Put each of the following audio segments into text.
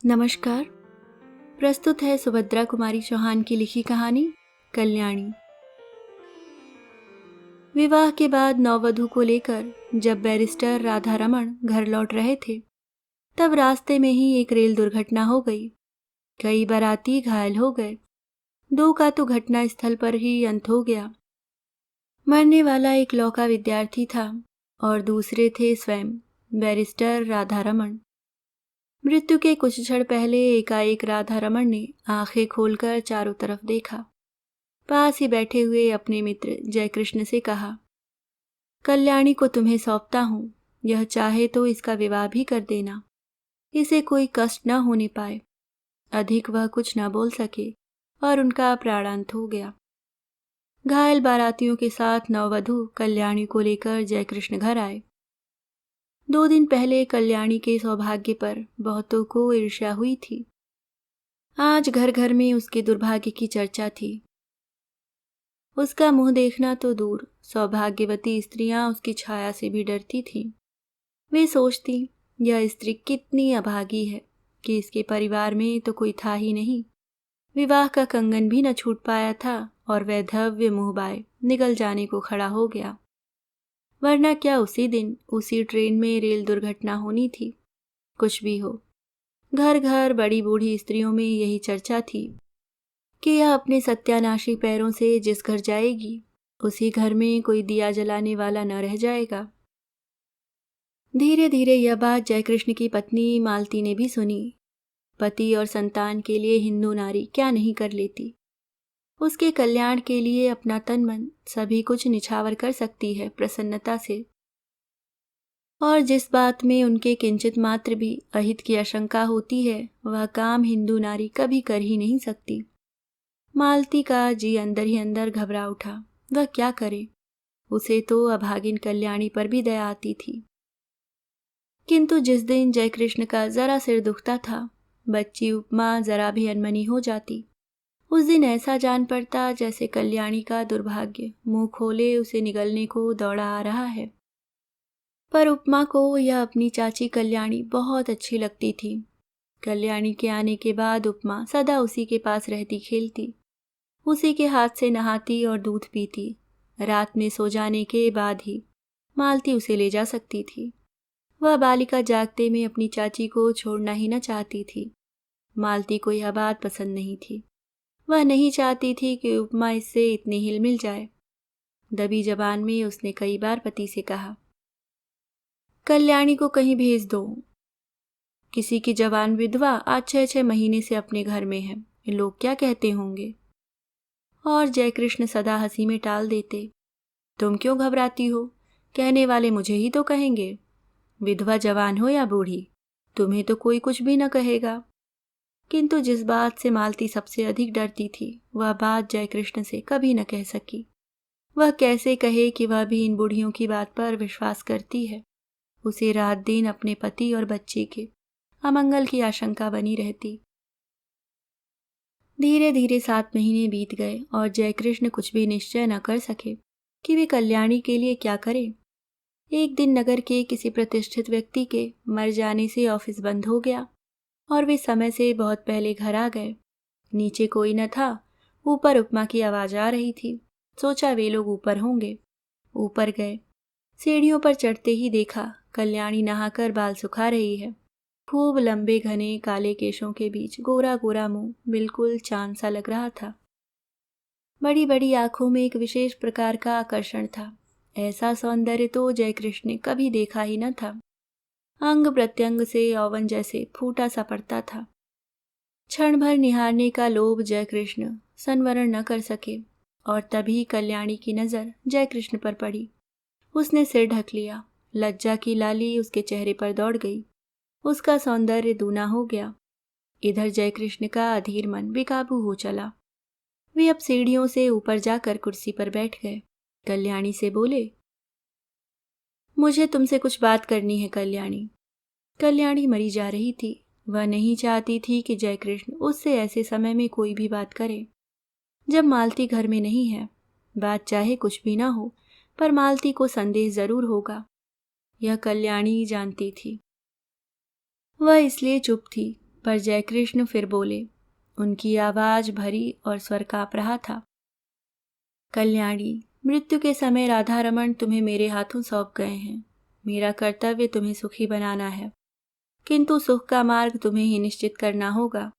नमस्कार। प्रस्तुत है सुभद्रा कुमारी चौहान की लिखी कहानी कल्याणी। विवाह के बाद नववधू को लेकर जब बैरिस्टर राधा रमन घर लौट रहे थे, तब रास्ते में ही एक रेल दुर्घटना हो गई। कई बाराती घायल हो गए। दो का तो घटना स्थल पर ही अंत हो गया। मरने वाला एक लौका विद्यार्थी था और दूसरे थे स्वयं बैरिस्टर राधा रमन। मृत्यु के कुछ क्षण पहले एकाएक राधा रमन ने आंखें खोलकर चारों तरफ देखा। पास ही बैठे हुए अपने मित्र जयकृष्ण से कहा, कल्याणी को तुम्हें सौंपता हूं। यह चाहे तो इसका विवाह भी कर देना। इसे कोई कष्ट न होने पाए। अधिक वह कुछ न बोल सके और उनका प्राणांत हो गया। घायल बारातियों के साथ नववधू कल्याणी को लेकर जयकृष्ण घर आए। 2 दिन पहले कल्याणी के सौभाग्य पर बहुतों को ईर्ष्या हुई थी। आज घर घर में उसके दुर्भाग्य की चर्चा थी। उसका मुंह देखना तो दूर, सौभाग्यवती स्त्रियां उसकी छाया से भी डरती थीं। वे सोचती, यह स्त्री कितनी अभागी है कि इसके परिवार में तो कोई था ही नहीं। विवाह का कंगन भी न छूट पाया था और वैधव्य मुंह बाय निकल जाने को खड़ा हो गया। वरना क्या उसी दिन उसी ट्रेन में रेल दुर्घटना होनी थी। कुछ भी हो, घर घर बड़ी बूढ़ी स्त्रियों में यही चर्चा थी कि यह अपने सत्यानाशी पैरों से जिस घर जाएगी, उसी घर में कोई दिया जलाने वाला न रह जाएगा। धीरे धीरे यह बात जयकृष्ण की पत्नी मालती ने भी सुनी। पति और संतान के लिए हिंदू नारी क्या नहीं कर लेती। उसके कल्याण के लिए अपना तन मन सभी कुछ निछावर कर सकती है प्रसन्नता से। और जिस बात में उनके किंचित मात्र भी अहित की आशंका होती है, वह काम हिंदू नारी कभी कर ही नहीं सकती। मालती का जी अंदर ही अंदर घबरा उठा। वह क्या करे? उसे तो अभागिन कल्याणी पर भी दया आती थी। किंतु जिस दिन जयकृष्ण का जरा सिर दुखता था, बच्ची उपमा जरा भी अनमनी हो जाती, उस दिन ऐसा जान पड़ता जैसे कल्याणी का दुर्भाग्य मुंह खोले उसे निगलने को दौड़ा आ रहा है। पर उपमा को यह अपनी चाची कल्याणी बहुत अच्छी लगती थी। कल्याणी के आने के बाद उपमा सदा उसी के पास रहती खेलती, उसी के हाथ से नहाती और दूध पीती। रात में सो जाने के बाद ही मालती उसे ले जा सकती थी। वह बालिका जागते में अपनी चाची को छोड़ना ही न चाहती थी। मालती को यह बात पसंद नहीं थी। वह नहीं चाहती थी कि उपमा इससे इतनी हिल मिल जाए। दबी जबान में उसने कई बार पति से कहा, कल्याणी को कहीं भेज दो। किसी की जवान विधवा आज 6-6 महीने से अपने घर में है, लोग क्या कहते होंगे। और जयकृष्ण सदा हंसी में टाल देते, तुम क्यों घबराती हो? कहने वाले मुझे ही तो कहेंगे। विधवा जवान हो या बूढ़ी, तुम्हें तो कोई कुछ भी न कहेगा। किंतु जिस बात से मालती सबसे अधिक डरती थी, वह बात जयकृष्ण से कभी न कह सकी। वह कैसे कहे कि वह भी इन बूढ़ियों की बात पर विश्वास करती है। उसे रात दिन अपने पति और बच्चे के अमंगल की आशंका बनी रहती। धीरे धीरे 7 महीने बीत गए और जयकृष्ण कुछ भी निश्चय न कर सके कि वे कल्याणी के लिए क्या करें। एक दिन नगर के किसी प्रतिष्ठित व्यक्ति के मर जाने से ऑफिस बंद हो गया और वे समय से बहुत पहले घर आ गए। नीचे कोई न था, ऊपर उपमा की आवाज आ रही थी। सोचा वे लोग ऊपर होंगे। ऊपर गए। सीढ़ियों पर चढ़ते ही देखा कल्याणी नहाकर बाल सुखा रही है। खूब लंबे घने काले केशों के बीच गोरा गोरा मुंह बिल्कुल चांद सा लग रहा था। बड़ी बड़ी आंखों में एक विशेष प्रकार का आकर्षण था। ऐसा सौंदर्य तो जयकृष्ण ने कभी देखा ही न था। अंग प्रत्यंग से यौवन जैसे फूटा सा पड़ता था। क्षण भर निहारने का लोभ जयकृष्ण संवरण न कर सके और तभी कल्याणी की नजर जयकृष्ण पर पड़ी। उसने सिर ढक लिया। लज्जा की लाली उसके चेहरे पर दौड़ गई। उसका सौंदर्य दूना हो गया। इधर जयकृष्ण का अधीर मन बेकाबू हो चला। वे अब सीढ़ियों से ऊपर जाकर कुर्सी पर बैठ गए। कल्याणी से बोले, मुझे तुमसे कुछ बात करनी है कल्याणी। कल्याणी मरी जा रही थी। वह नहीं चाहती थी कि जयकृष्ण उससे ऐसे समय में कोई भी बात करे जब मालती घर में नहीं है। बात चाहे कुछ भी ना हो, पर मालती को संदेह जरूर होगा, यह कल्याणी जानती थी। वह इसलिए चुप थी पर जयकृष्ण फिर बोले। उनकी आवाज भरी और स्वर काँप रहा था। कल्याणी, मृत्यु के समय राधा रमन तुम्हें मेरे हाथों सौंप गए हैं। मेरा कर्तव्य तुम्हें सुखी बनाना है, किंतु सुख का मार्ग तुम्हें ही निश्चित करना होगा।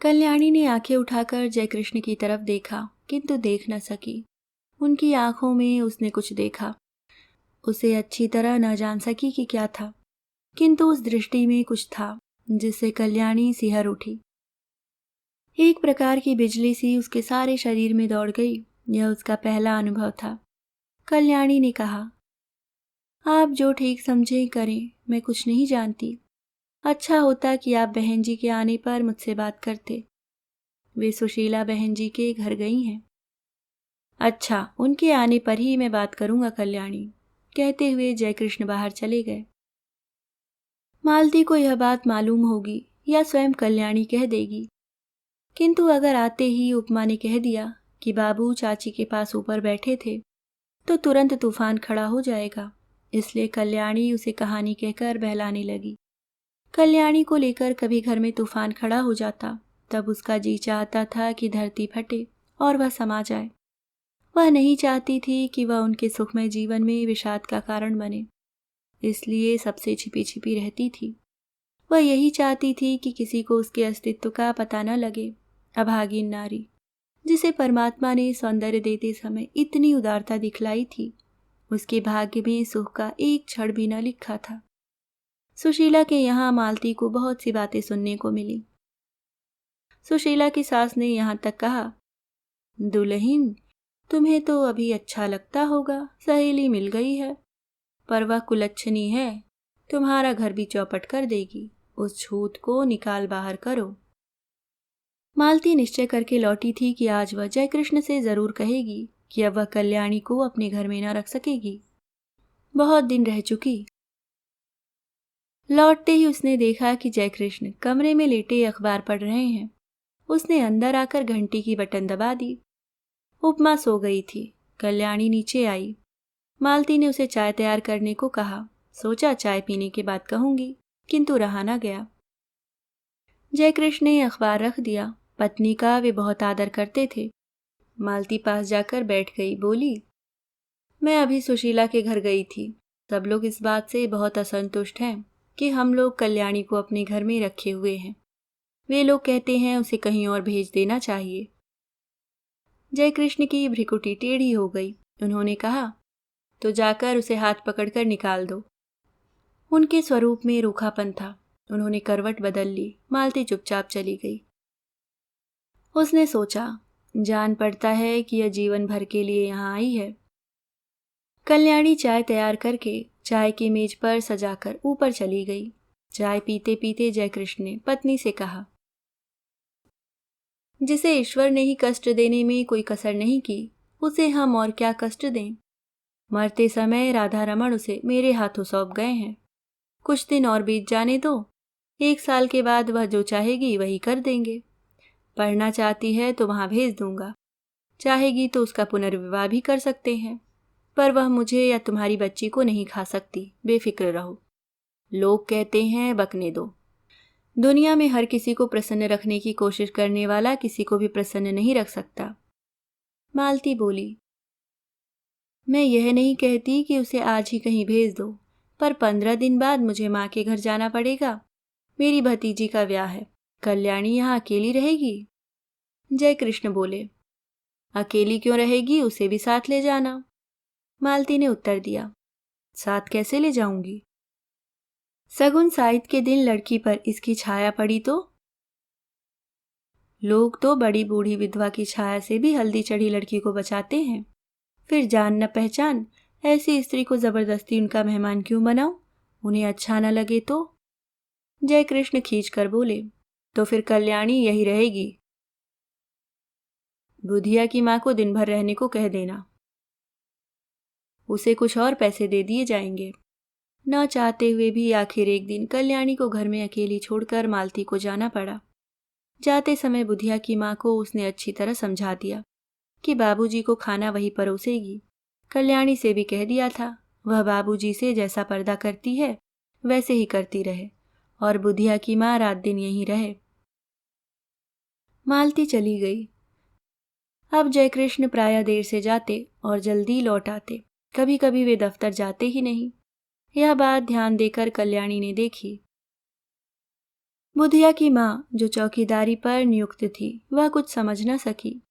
कल्याणी ने आंखें उठाकर जयकृष्ण की तरफ देखा, किंतु देख न सकी। उनकी आंखों में उसने कुछ देखा। उसे अच्छी तरह न जान सकी कि क्या था, किंतु उस दृष्टि में कुछ था जिससे कल्याणी सिहर उठी। एक प्रकार की बिजली सी उसके सारे शरीर में दौड़ गई। यह उसका पहला अनुभव था। कल्याणी ने कहा, आप जो ठीक समझें करें, मैं कुछ नहीं जानती। अच्छा होता कि आप बहन जी के आने पर मुझसे बात करते। वे सुशीला बहन जी के घर गई हैं। अच्छा, उनके आने पर ही मैं बात करूंगा कल्याणी, कहते हुए जयकृष्ण बाहर चले गए। मालती को यह बात मालूम होगी या स्वयं कल्याणी कह देगी, किंतु अगर आते ही उपमा ने कह दिया कि बाबू चाची के पास ऊपर बैठे थे, तो तुरंत तूफान खड़ा हो जाएगा। इसलिए कल्याणी उसे कहानी कहकर बहलाने लगी। कल्याणी को लेकर कभी घर में तूफान खड़ा हो जाता, तब उसका जी चाहता था कि धरती फटे और वह समा जाए। वह नहीं चाहती थी कि वह उनके सुखमय जीवन में विषाद का कारण बने, इसलिए सबसे छिपी छिपी रहती थी। वह यही चाहती थी कि किसी को उसके अस्तित्व का पता न लगे। अभागिन नारी, जिसे परमात्मा ने सौंदर्य देते समय इतनी उदारता दिखलाई थी, उसके भाग्य में सुख का एक क्षण भी न लिखा था। सुशीला के यहाँ मालती को बहुत सी बातें सुनने को मिली। सुशीला की सास ने यहाँ तक कहा, दुल्हन, तुम्हें तो अभी अच्छा लगता होगा, सहेली मिल गई है, पर वह कुलच्छनी है, तुम्हारा घर भी चौपट कर देगी। उस छूत को निकाल बाहर करो। मालती निश्चय करके लौटी थी कि आज वह जयकृष्ण से जरूर कहेगी कि अब वह कल्याणी को अपने घर में न रख सकेगी। बहुत दिन रह चुकी। लौटते ही उसने देखा कि जयकृष्ण कमरे में लेटे अखबार पढ़ रहे हैं। उसने अंदर आकर घंटी की बटन दबा दी। उपमा सो गई थी। कल्याणी नीचे आई। मालती ने उसे चाय तैयार करने को कहा। सोचा चाय पीने के बाद कहूंगी, किंतु रहा न गया। जयकृष्ण ने अखबार रख दिया। पत्नी का वे बहुत आदर करते थे। मालती पास जाकर बैठ गई। बोली, मैं अभी सुशीला के घर गई थी। सब लोग इस बात से बहुत असंतुष्ट हैं कि हम लोग कल्याणी को अपने घर में रखे हुए हैं। वे लोग कहते हैं उसे कहीं और भेज देना चाहिए। जयकृष्ण की भ्रिकुटी टेढ़ी हो गई। उन्होंने कहा, तो जाकर उसे हाथ पकड़कर निकाल दो। उनके स्वरूप में रूखापन था। उन्होंने करवट बदल ली। मालती चुपचाप चली गई। उसने सोचा, जान पड़ता है कि यह जीवन भर के लिए यहाँ आई है। कल्याणी चाय तैयार करके चाय की मेज पर सजाकर ऊपर चली गई। चाय पीते पीते जयकृष्ण ने पत्नी से कहा, जिसे ईश्वर ने ही कष्ट देने में कोई कसर नहीं की, उसे हम और क्या कष्ट दें। मरते समय राधा रमन उसे मेरे हाथों सौंप गए हैं। कुछ दिन और बीत जाने दो। 1 साल के बाद वह जो चाहेगी वही कर देंगे। पढ़ना चाहती है तो वहां भेज दूंगा। चाहेगी तो उसका पुनर्विवाह भी कर सकते हैं, पर वह मुझे या तुम्हारी बच्ची को नहीं खा सकती। बेफिक्र रहो। लोग कहते हैं बकने दो। दुनिया में हर किसी को प्रसन्न रखने की कोशिश करने वाला किसी को भी प्रसन्न नहीं रख सकता। मालती बोली, मैं यह नहीं कहती कि उसे आज ही कहीं भेज दो, पर 15 दिन बाद मुझे माँ के घर जाना पड़ेगा। मेरी भतीजी का ब्याह है। कल्याणी यहाँ अकेली रहेगी। जयकृष्ण बोले, अकेली क्यों रहेगी, उसे भी साथ ले जाना। मालती ने उत्तर दिया, साथ कैसे ले जाऊंगी। सगुन साइत के दिन लड़की पर इसकी छाया पड़ी तो। लोग तो बड़ी बूढ़ी विधवा की छाया से भी हल्दी चढ़ी लड़की को बचाते हैं। फिर जान न पहचान ऐसी स्त्री को जबरदस्ती उनका मेहमान क्यों बनाऊं, उन्हें अच्छा न लगे तो। जयकृष्ण खींच कर बोले, तो फिर कल्याणी यही रहेगी। बुधिया की माँ को दिन भर रहने को कह देना। उसे कुछ और पैसे दे दिए जाएंगे। न चाहते हुए भी आखिर एक दिन कल्याणी को घर में अकेली छोड़कर मालती को जाना पड़ा। जाते समय बुधिया की माँ को उसने अच्छी तरह समझा दिया कि बाबूजी को खाना वही परोसेगी। कल्याणी से भी कह दिया था, वह बाबूजी से जैसा पर्दा करती है वैसे ही करती रहे, और बुधिया की माँ रात दिन यहीं रहे। मालती चली गई। अब जयकृष्ण प्रायः देर से जाते और जल्दी लौट आते। कभी कभी वे दफ्तर जाते ही नहीं। यह बात ध्यान देकर कल्याणी ने देखी। बुधिया की माँ, जो चौकीदारी पर नियुक्त थी, वह कुछ समझ न सकी।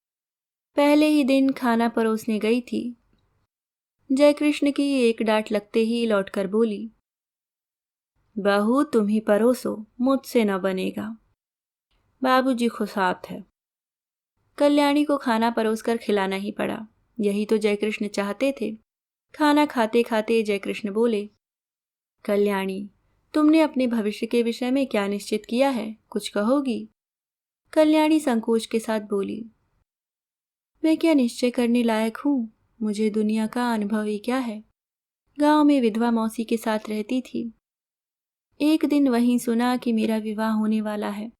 पहले ही दिन खाना परोसने गई थी। जयकृष्ण की एक डांट लगते ही लौटकर बोली, बहू तुम ही परोसो, मुझसे न बनेगा। बाबूजी खुशात है। कल्याणी को खाना परोसकर खिलाना ही पड़ा। यही तो जयकृष्ण चाहते थे। खाना खाते खाते जयकृष्ण बोले, कल्याणी, तुमने अपने भविष्य के विषय में क्या निश्चित किया है, कुछ कहोगी? कल्याणी संकोच के साथ बोली, मैं क्या निश्चय करने लायक हूँ? मुझे दुनिया का अनुभव ही क्या है। गांव में विधवा मौसी के साथ रहती थी। एक दिन वहीं सुना कि मेरा विवाह होने वाला है।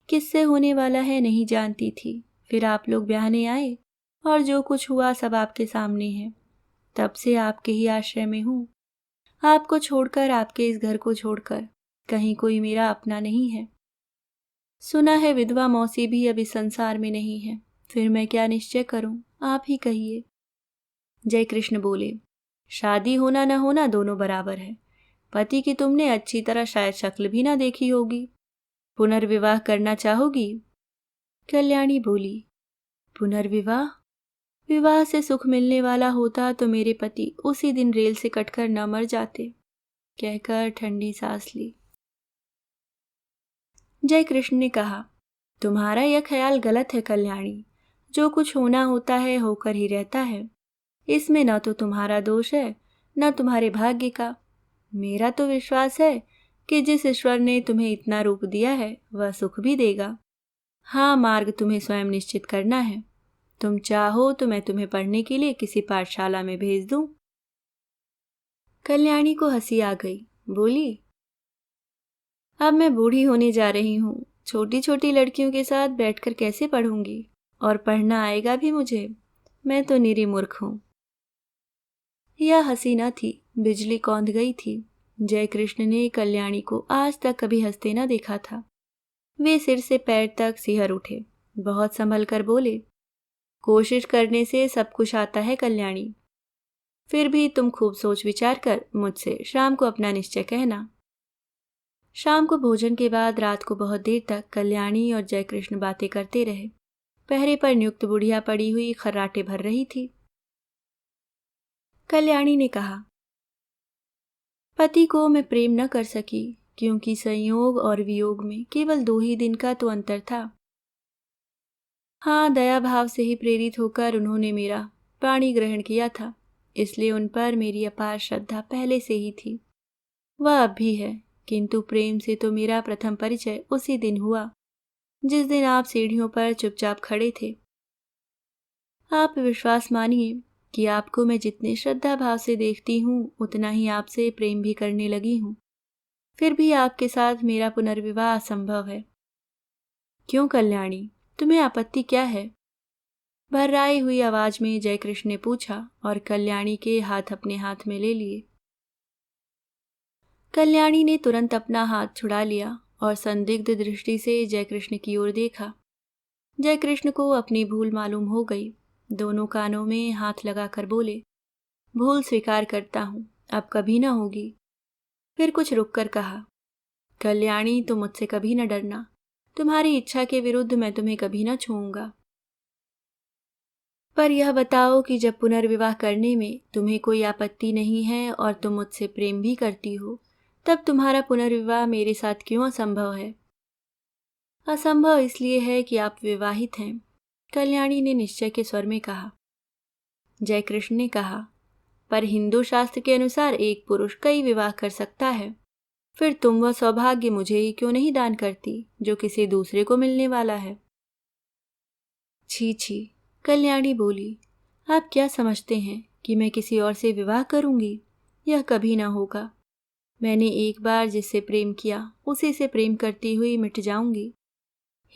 किससे होने वाला है नहीं जानती थी। फिर आप लोग ब्याहने आए और जो कुछ हुआ सब आपके सामने है। तब से आपके ही आश्रय में हूँ। आपको छोड़कर, आपके इस घर को छोड़कर कहीं कोई मेरा अपना नहीं है। सुना है विधवा मौसी भी अब इस संसार में नहीं है। फिर मैं क्या निश्चय करूं, आप ही कहिए। जयकृष्ण बोले, शादी होना न होना दोनों बराबर है। पति की तुमने अच्छी तरह शायद शक्ल भी ना देखी होगी। पुनर्विवाह करना चाहोगी? कल्याणी बोली, पुनर्विवाह? विवाह से सुख मिलने वाला होता तो मेरे पति उसी दिन रेल से कटकर न मर जाते। कहकर ठंडी सांस ली। जयकृष्ण ने कहा, तुम्हारा यह ख्याल गलत है कल्याणी। जो कुछ होना होता है होकर ही रहता है। इसमें न तो तुम्हारा दोष है न तुम्हारे भाग्य का। मेरा तो विश्वास है कि जिस ईश्वर ने तुम्हें इतना रूप दिया है वह सुख भी देगा। हाँ, मार्ग तुम्हें स्वयं निश्चित करना है। तुम चाहो तो मैं तुम्हें पढ़ने के लिए किसी पाठशाला में भेज दूं। कल्याणी को हंसी आ गई। बोली, अब मैं बूढ़ी होने जा रही हूँ। छोटी छोटी लड़कियों के साथ बैठकर कैसे पढ़ूंगी? और पढ़ना आएगा भी मुझे? मैं तो निरी मूर्ख हूँ। यह हंसी न थी, बिजली कौंध गई थी। जयकृष्ण ने कल्याणी को आज तक कभी हंसते न देखा था। वे सिर से पैर तक सिहर उठे। बहुत संभल कर बोले, कोशिश करने से सब कुछ आता है कल्याणी। फिर भी तुम खूब सोच विचार कर मुझसे शाम को अपना निश्चय कहना। शाम को भोजन के बाद रात को बहुत देर तक कल्याणी और जयकृष्ण बातें करते रहे। पहरे पर नियुक्त बुढ़िया पड़ी हुई खर्राटे भर रही थी। कल्याणी ने कहा, पति को मैं प्रेम न कर सकी क्योंकि संयोग और वियोग में केवल 2 ही दिन का तो अंतर था। हाँ, दया भाव से ही प्रेरित होकर उन्होंने मेरा पाणी ग्रहण किया था। इसलिए उन पर मेरी अपार श्रद्धा पहले से ही थी। वह अब भी है, किंतु प्रेम से तो मेरा प्रथम परिचय उसी दिन हुआ जिस दिन आप सीढ़ियों पर चुपचाप खड़े थे। आप विश्वास मानिए कि आपको मैं जितने श्रद्धा भाव से देखती हूँ उतना ही आपसे प्रेम भी करने लगी हूँ। फिर भी आपके साथ मेरा पुनर्विवाह असंभव है। क्यों कल्याणी, तुम्हें आपत्ति क्या है? भर्राई हुई आवाज में जयकृष्ण ने पूछा और कल्याणी के हाथ अपने हाथ में ले लिए। कल्याणी ने तुरंत अपना हाथ छुड़ा लिया और संदिग्ध दृष्टि से जयकृष्ण की ओर देखा। जयकृष्ण को अपनी भूल मालूम हो गई। दोनों कानों में हाथ लगाकर बोले, भूल स्वीकार करता हूं, अब कभी न होगी। फिर कुछ रुककर कहा, कल्याणी तुम मुझसे कभी न डरना। तुम्हारी इच्छा के विरुद्ध मैं तुम्हें कभी न छूऊंगा। पर यह बताओ कि जब पुनर्विवाह करने में तुम्हें कोई आपत्ति नहीं है और तुम मुझसे प्रेम भी करती हो, तब तुम्हारा पुनर्विवाह मेरे साथ क्यों असंभव है? असंभव इसलिए है कि आप विवाहित हैं, कल्याणी ने निश्चय के स्वर में कहा। जयकृष्ण ने कहा, पर हिंदू शास्त्र के अनुसार एक पुरुष कई विवाह कर सकता है। फिर तुम वह सौभाग्य मुझे ही क्यों नहीं दान करती जो किसी दूसरे को मिलने वाला है? छी छी, कल्याणी बोली, आप क्या समझते हैं कि मैं किसी और से विवाह करूंगी? यह कभी ना होगा। मैंने एक बार जिससे प्रेम किया उसी से प्रेम करती हुई मिट जाऊंगी।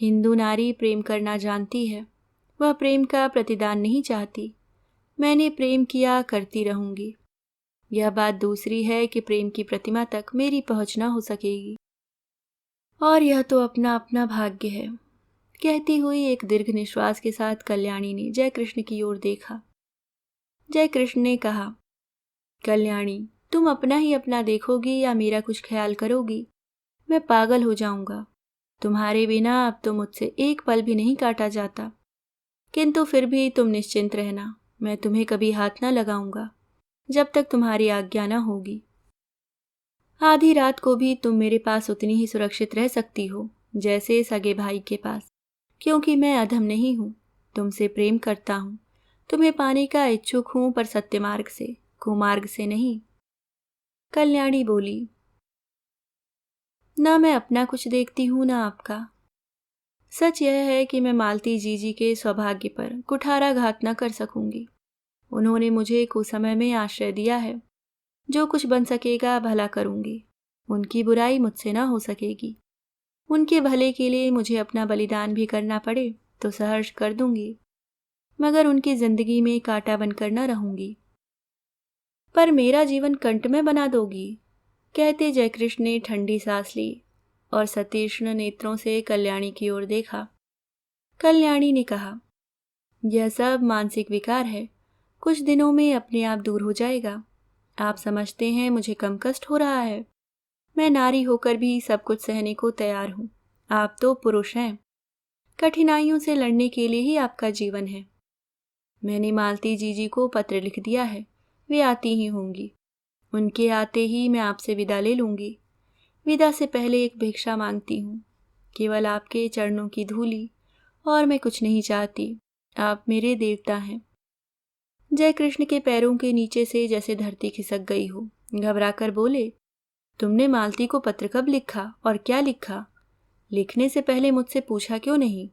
हिंदू नारी प्रेम करना जानती है, वह प्रेम का प्रतिदान नहीं चाहती। मैंने प्रेम किया, करती रहूंगी। यह बात दूसरी है कि प्रेम की प्रतिमा तक मेरी पहुंच न हो सकेगी। और यह तो अपना अपना भाग्य है। कहती हुई एक दीर्घ निश्वास के साथ कल्याणी ने जय कृष्ण की ओर देखा। जय कृष्ण ने कहा, कल्याणी, तुम अपना ही अपना देखोगी या मेरा कुछ ख्याल करोगी? मैं पागल हो जाऊंगा। तुम्हारे बिना अब तो मुझसे एक पल भी नहीं काटा जाता। किंतु फिर भी तुम निश्चिंत रहना, मैं तुम्हें कभी हाथ न लगाऊंगा जब तक तुम्हारी आज्ञा न होगी। आधी रात को भी तुम मेरे पास उतनी ही सुरक्षित रह सकती हो जैसे सगे भाई के पास, क्योंकि मैं अधम नहीं हूं, तुमसे प्रेम करता हूं, तुम्हें पाने का इच्छुक हूं, पर सत्य मार्ग से, कुमार्ग से नहीं। कल्याणी बोली, ना मैं अपना कुछ देखती हूं ना आपका। सच यह है कि मैं मालती जीजी के सौभाग्य पर कुठाराघात न कर सकूंगी। उन्होंने मुझे कुसमय में आश्रय दिया है। जो कुछ बन सकेगा भला करूंगी, उनकी बुराई मुझसे ना हो सकेगी। उनके भले के लिए मुझे अपना बलिदान भी करना पड़े तो सहर्ष कर दूंगी, मगर उनकी जिंदगी में कांटा बनकर न रहूंगी। पर मेरा जीवन कंट में बना दोगी, कहते जयकृष्ण ने ठंडी सांस ली और सतीक्ष्ण नेत्रों से कल्याणी की ओर देखा। कल्याणी ने कहा, यह सब मानसिक विकार है, कुछ दिनों में अपने आप दूर हो जाएगा। आप समझते हैं मुझे कम कष्ट हो रहा है? मैं नारी होकर भी सब कुछ सहने को तैयार हूं। आप तो पुरुष हैं। कठिनाइयों से लड़ने के लिए ही आपका जीवन है। मैंने मालती जीजी को पत्र लिख दिया है, वे आती ही होंगी। उनके आते ही मैं आपसे विदा ले लूंगी। विदा से पहले एक भिक्षा मांगती हूँ, केवल आपके चरणों की धूली, और मैं कुछ नहीं चाहती। आप मेरे देवता हैं। जय कृष्ण के पैरों के नीचे से जैसे धरती खिसक गई हो। घबराकर बोले, तुमने मालती को पत्र कब लिखा और क्या लिखा? लिखने से पहले मुझसे पूछा क्यों नहीं?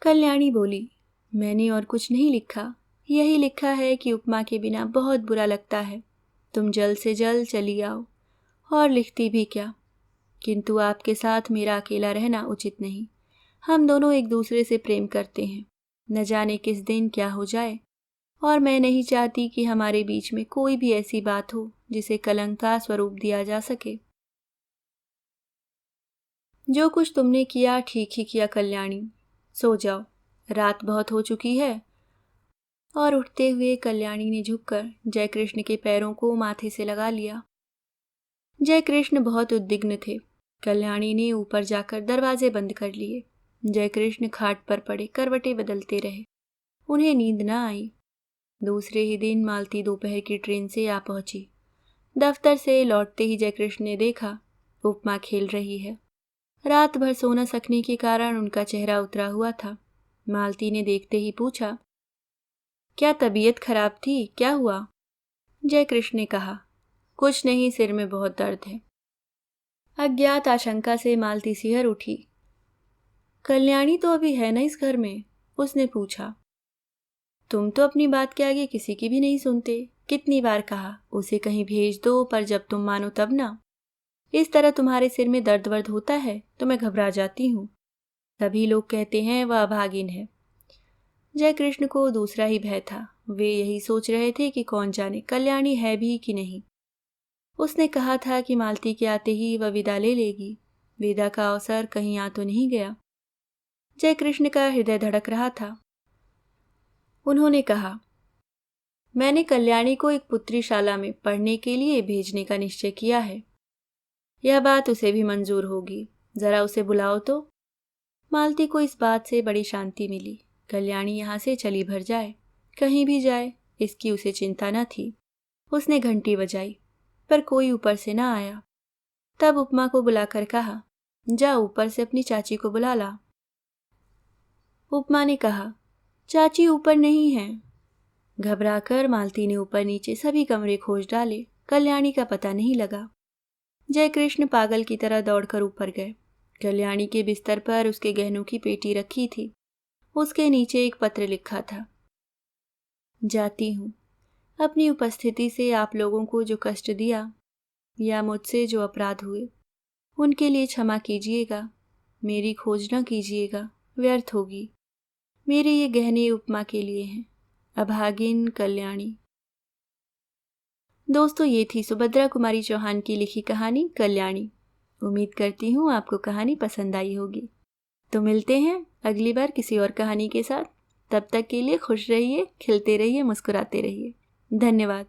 कल्याणी बोली, मैंने और कुछ नहीं लिखा, यही लिखा है कि उपमा के बिना बहुत बुरा लगता है, तुम जल्द से जल्द चली आओ। और लिखती भी क्या, किंतु आपके साथ मेरा अकेला रहना उचित नहीं। हम दोनों एक दूसरे से प्रेम करते हैं, न जाने किस दिन क्या हो जाए, और मैं नहीं चाहती कि हमारे बीच में कोई भी ऐसी बात हो जिसे कलंक का स्वरूप दिया जा सके। जो कुछ तुमने किया ठीक ही किया कल्याणी, सो जाओ, रात बहुत हो चुकी है। और उठते हुए कल्याणी ने झुककर जय कृष्ण के पैरों को माथे से लगा लिया। जय कृष्ण बहुत उद्विग्न थे। कल्याणी ने ऊपर जाकर दरवाजे बंद कर लिए। जय कृष्ण खाट पर पड़े करवटें बदलते रहे। उन्हें नींद न आई। दूसरे ही दिन मालती दोपहर की ट्रेन से आ पहुंची। दफ्तर से लौटते ही जयकृष्ण ने देखा उपमा खेल रही है। रात भर सो न सकने के कारण उनका चेहरा उतरा हुआ था। मालती ने देखते ही पूछा, क्या तबीयत खराब थी, क्या हुआ? जयकृष्ण ने कहा, कुछ नहीं, सिर में बहुत दर्द है। अज्ञात आशंका से मालती सिहर उठी। कल्याणी तो अभी है ना इस घर में? उसने पूछा। तुम तो अपनी बात के आगे किसी की भी नहीं सुनते। कितनी बार कहा उसे कहीं भेज दो, पर जब तुम मानो तब ना। इस तरह तुम्हारे सिर में दर्द वर्द होता है तो मैं घबरा जाती हूँ। सभी लोग कहते हैं वह अभागिन है। जय कृष्ण को दूसरा ही भय था। वे यही सोच रहे थे कि कौन जाने कल्याणी है भी कि नहीं। उसने कहा था कि मालती के आते ही वह विदा ले लेगी। विदा का अवसर कहीं आ तो नहीं गया। जय कृष्ण का हृदय धड़क रहा था। उन्होंने कहा, मैंने कल्याणी को एक पुत्रीशाला में पढ़ने के लिए भेजने का निश्चय किया है। यह बात उसे भी मंजूर होगी। जरा उसे बुलाओ तो। मालती को इस बात से बड़ी शांति मिली। कल्याणी यहाँ से चली भर जाए, कहीं भी जाए, इसकी उसे चिंता न थी। उसने घंटी बजाई, पर कोई ऊपर से न आया। तब उपमा को बुलाकर कहा, जा ऊपर से अपनी चाची को बुला ला। उपमा ने कहा, चाची ऊपर नहीं है। घबराकर मालती ने ऊपर नीचे सभी कमरे खोज डाले, कल्याणी का पता नहीं लगा। जय कृष्ण पागल की तरह दौड़कर ऊपर गए। कल्याणी के बिस्तर पर उसके गहनों की पेटी रखी थी। उसके नीचे एक पत्र लिखा था, जाती हूँ। अपनी उपस्थिति से आप लोगों को जो कष्ट दिया या मुझसे जो अपराध हुए, उनके लिए क्षमा कीजिएगा। मेरी खोज न कीजिएगा, व्यर्थ होगी। मेरे ये गहने उपमा के लिए हैं। अभागिन कल्याणी। दोस्तों, ये थी सुभद्रा कुमारी चौहान की लिखी कहानी कल्याणी। उम्मीद करती हूँ आपको कहानी पसंद आई होगी। तो मिलते हैं अगली बार किसी और कहानी के साथ। तब तक के लिए खुश रहिए, खिलते रहिए, मुस्कुराते रहिए। धन्यवाद।